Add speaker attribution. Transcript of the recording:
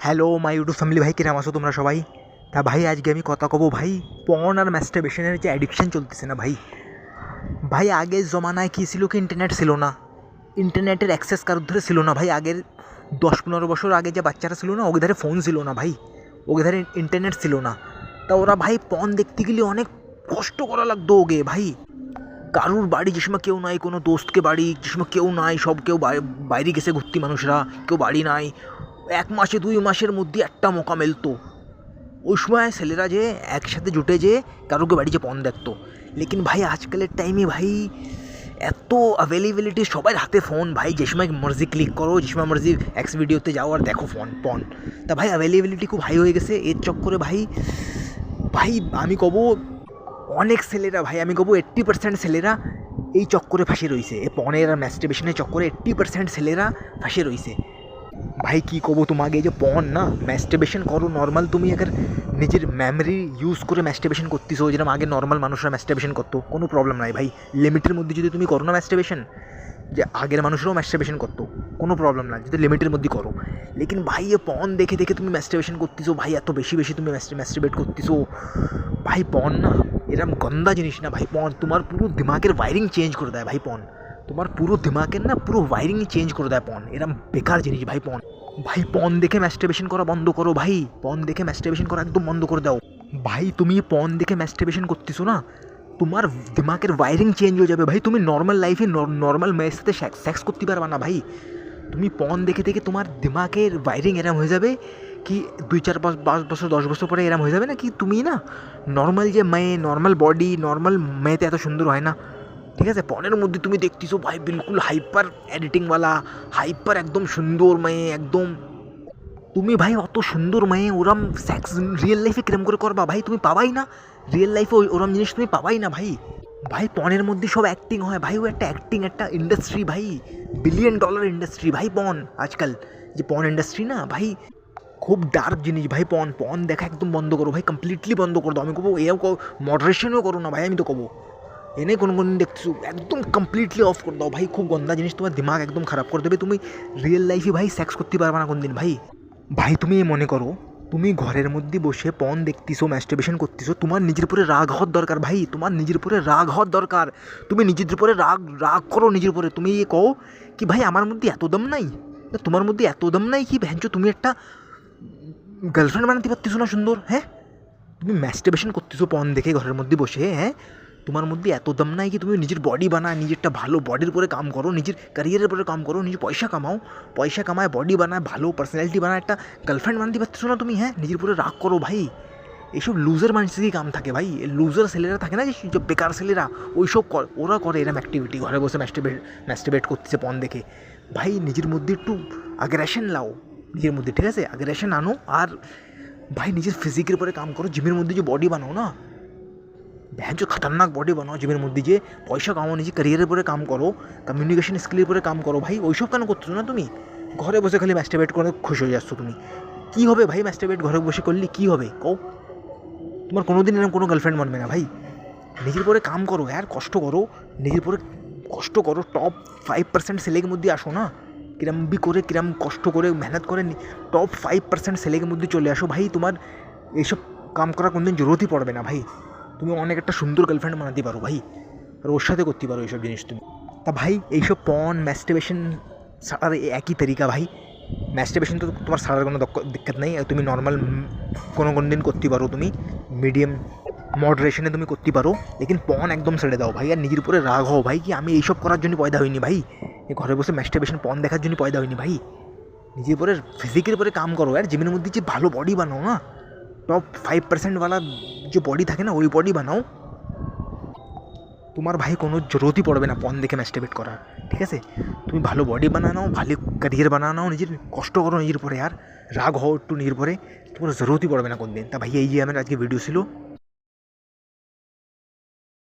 Speaker 1: Hello my YouTube family ভাই, কিরাম আছো তোমরা সবাই? তা ভাই আজকে আমি কথা কব ভাই পর্ন আর ম্যাস্টারবেশনের যে অ্যাডিকশন চলতেছে না ভাই। ভাই আগের জমানায় কী ছিল, কি ইন্টারনেট ছিল না, ইন্টারনেটের অ্যাক্সেস কারোর ধরে ছিল না ভাই। আগের 10-15 বছর আগে যে বাচ্চারা ছিল না, ওদের ধারে ফোন ছিল না ভাই, ওদের ধারে ইন্টারনেট ছিল না। তা ওরা ভাই পর্ন দেখতে গেলে অনেক কষ্ট করা লাগতো ওগে ভাই। কারুর বাড়ি যে সময় কেউ নাই, কোনো দোস্তকে বাড়ি যে সময় কেউ নাই, সব কেউ বাইরে গেছে ঘুরতি মানুষরা, কেউ বাড়ি নাই। 1 মাসে 2 মাসের মধ্যে একটা মৌকা মেলতো, ওই সময় ছেলেরা যে একসাথে জুটে যে কারোকে বাড়ি যে পর্ন দেখতো। লেকিন ভাই আজকালের টাইমে ভাই এত অ্যাভেলেবিলিটি, সবার হাতে ফোন ভাই, যে সময় মর্জি ক্লিক করো, যে সময় মর্জি এক্স ভিডিওতে যাও আর দেখো পর্ন। তা ভাই অ্যাভেলেবিলিটি খুব হাই হয়ে গেছে। এর চক্করে ভাই ভাই আমি কব অনেক ছেলেরা, ভাই আমি কব 80% ছেলেরা এই চক্করে ফাঁসি রয়েছে, এই পর্নের আর ম্যাস্টারবেশনের চক্করে 80% ছেলেরা ফাঁসি রয়েছে। ভাই কী কব তোমাকে, এই যে পর্ন না, ম্যাস্টারবেশন করো নর্মাল, তুমি আগে নিজের মেমরি ইউজ করে ম্যাস্টারবেশন করতেছো, যেরকম আগে নর্মাল মানুষরা ম্যাস্টারবেশন করতো, কোনো প্রবলেম নাই ভাই। লিমিটের মধ্যে যদি তুমি করো না ম্যাস্টারবেশন, যে আগের মানুষরাও ম্যাস্টারবেশন করতো, কোনো প্রবলেম না, যদি লিমিটের মধ্যে করো। লেকিন ভাই এ পর্ন দেখে দেখে তুমি ম্যাস্টারবেশন করতেছো ভাই, এত বেশি বেশি তুমি ম্যাস্টারবেট করতেছো ভাই। পর্ন না এরকম গন্দা জিনিস না ভাই। পর্ন তোমার পুরো দিমাগের ওয়ারিং চেঞ্জ করে দেয় ভাই। পর্ন তোমার পুরো দিমাগের না পুরো ওয়ারিং চেঞ্জ করে দেয়। পর্ন এরকম বেকার জিনিস ভাই। পর্ন ভাই পর্ন দেখে ম্যাস্টারবেশন করা বন্ধ করো ভাই, পর্ন দেখে ম্যাস্টারবেশন করা একদম বন্ধ করে দাও ভাই। তুমি পর্ন দেখে ম্যাস্টারবেশন করতেছো না, তোমার দিমাগের ওয়ারিং চেঞ্জ হয়ে যাবে ভাই। তুমি নর্মাল লাইফে নর্মাল মেয়ের সাথে সেক্স করতে পারবা না ভাই। তুমি পর্ন দেখে দেখে তোমার দিমাগের ওয়ারিং এরম হয়ে যাবে কি 2-4-5 বছর 10 বছর পরে এরম হয়ে যাবে না কি তুমি না নর্মাল যে মেয়ে, নর্মাল বডি, নর্মাল মেয়েতে এত সুন্দর হয় না, ঠিক আছে? পর্নের মধ্যে তুমি দেখতেছো ভাই বিলকুল হাইপার এডিটিংওয়ালা, হাইপার একদম সুন্দর মেয়ে একদম। তুমি ভাই অত সুন্দর মেয়ে ওরম সেক্স রিয়েল লাইফে কিরম করে করবা ভাই? তুমি পাবাই না রিয়েল লাইফে ওরম জিনিস, তুমি পাবাই না ভাই। ভাই পর্নের মধ্যে সব অ্যাক্টিং হয় ভাই, ও একটা অ্যাক্টিং, একটা ইন্ডাস্ট্রি ভাই, $1 বিলিয়ন ইন্ডাস্ট্রি ভাই পর্ন। আজকাল যে পর্ন ইন্ডাস্ট্রি না ভাই, খুব ডার্ক জিনিস ভাই। পর্ন দেখা একদম বন্ধ করো ভাই, কমপ্লিটলি বন্ধ করে দাও। আমি কবো এও মডারেশনও করো না ভাই, আমি তো কবো এনে কোনো দিন দেখছো একদম কমপ্লিটলি অফ করে দাও ভাই। খুব গন্দা জিনিস, তোমার দিমাগ একদম খারাপ করে দেবে। তুমি রিয়েল লাইফে ভাই সেক্স করতে পারবে না কোন দিন ভাই। ভাই তুমি মনে করো তুমি ঘরের মধ্যে বসে পর্ন দেখতেছো, ম্যাস্টারবেশন করতেছো, তোমার নিজের উপরে রাগ হওয়ার দরকার ভাই, তোমার নিজের উপরে রাগ হওয়ার দরকার। তুমি নিজের উপরে রাগ করো নিজের উপরে। তুমি কও কি ভাই আমার মধ্যে এত দম নাই, তোমার মধ্যে এত দম নাই কি ভ্যাঞ্চো তুমি একটা গার্লফ্রেন্ড বানাতে পারতেছো না সুন্দর? হ্যাঁ, তুমি ম্যাস্টারবেশন করতেছো পর্ন দেখে ঘরের মধ্যে বসে, হ্যাঁ তোমার মধ্যে এত দম নাই কি তুমি নিজের বডি বানায়, নিজেরটা ভালো বডির উপরে কাম করো, নিজের ক্যারিয়ারের উপরে কাম করো, নিজে পয়সা কামাও, পয়সা কামায় বডি বানায়, ভালো পার্সোনালিটি বানায়, একটা গার্লফ্রেন্ড বানাতে পারতেছো না তুমি? হ্যাঁ, নিজের উপরে রাগ করো ভাই। এইসব লুজার মানুষেরই কাম থাকে ভাই, লুজার ছেলেরা থাকে না, যে বেকার ছেলেরা, ওইসব ওরা করে এরম অ্যাক্টিভিটি, ঘরে বসে ম্যাস্টারবেট করতেছে পর্ন দেখে। ভাই নিজের মধ্যে একটু আগ্রেশন লাও নিজের মধ্যে, ঠিক আছে? আগ্রেশন আনো আর ভাই নিজের ফিজিকের উপরে কাম করো, জিমের মধ্যে যে বডি বানাও না, ভ্যাঞ্চো খতরনাক বডি বানাও, জিমের মধ্যে যে পয়সা কামাও, নিজে ক্যারিয়ারের উপরে কাম করো, কমিউনিকেশন স্কিলের উপরে কাম করো ভাই। ওইসব কেন করছো না তুমি? ঘরে বসে খালি ম্যাস্টারবেট করে খুশি হয়ে যাচ্ছ তুমি। কী হবে ভাই ম্যাস্টারবেট ঘরে বসে করলে কী হবে কও? তোমার কোনো দিন এরকম কোনো গার্লফ্রেন্ড বানবে না ভাই। নিজের উপরে কাম করো আর কষ্ট করো, নিজের উপরে কষ্ট করো, টপ 5% ছেলের মধ্যে আসো না, কিরম বি করে কিরম কষ্ট করে মেহনত করে টপ 5% ছেলের মধ্যে চলে আসো ভাই। তোমার এইসব কাম করার কোনোদিন জরুরতই পড়বে না ভাই। তুমি অনেক একটা সুন্দর গার্লফ্রেন্ড বানাতে পারো ভাই, আর ওর সাথে করতে পারো এইসব জিনিস তুমি। তা ভাই এইসব পর্ন ম্যাস্টারবেশন সারার একই তরিকা ভাই। ম্যাস্টারবেশন তো তোমার সারার কোনো দিক্কত নেই, তুমি নর্মাল কোনো দিন করতে পারো, তুমি মিডিয়াম মডারেশনে তুমি করতে পারো, লেকিন পর্ন একদম ছেড়ে দাও ভাই। আর নিজের উপরে রাগ হও ভাই, কি আমি এইসব করার জন্য পয়দা হইনি ভাই, এই ঘরে বসে ম্যাস্টারবেশন পর্ন দেখার জন্য পয়দা হইনি ভাই। নিজের উপরে ফিজিকের উপরে কাম করো আর জিমের মধ্যে যে ভালো বডি বানাও না, টপ 5%ওয়ালা যে বডি থাকে না, ওই বডি বানাও। তোমার ভাই কোনো জরুরতই পড়বে না পর্ন দেখে ম্যাস্টারবেট করার, ঠিক আছে? তুমি ভালো বডি বানানো, ভালো ক্যারিয়ার বানানো, নিজের কষ্ট করো নিজের উপরে, আর রাগ হও একটু নিজের উপরে, তোমার জরুরতই পড়বে না কোন দিন। তা ভাই এই যে আমার আজকে ভিডিও ছিল।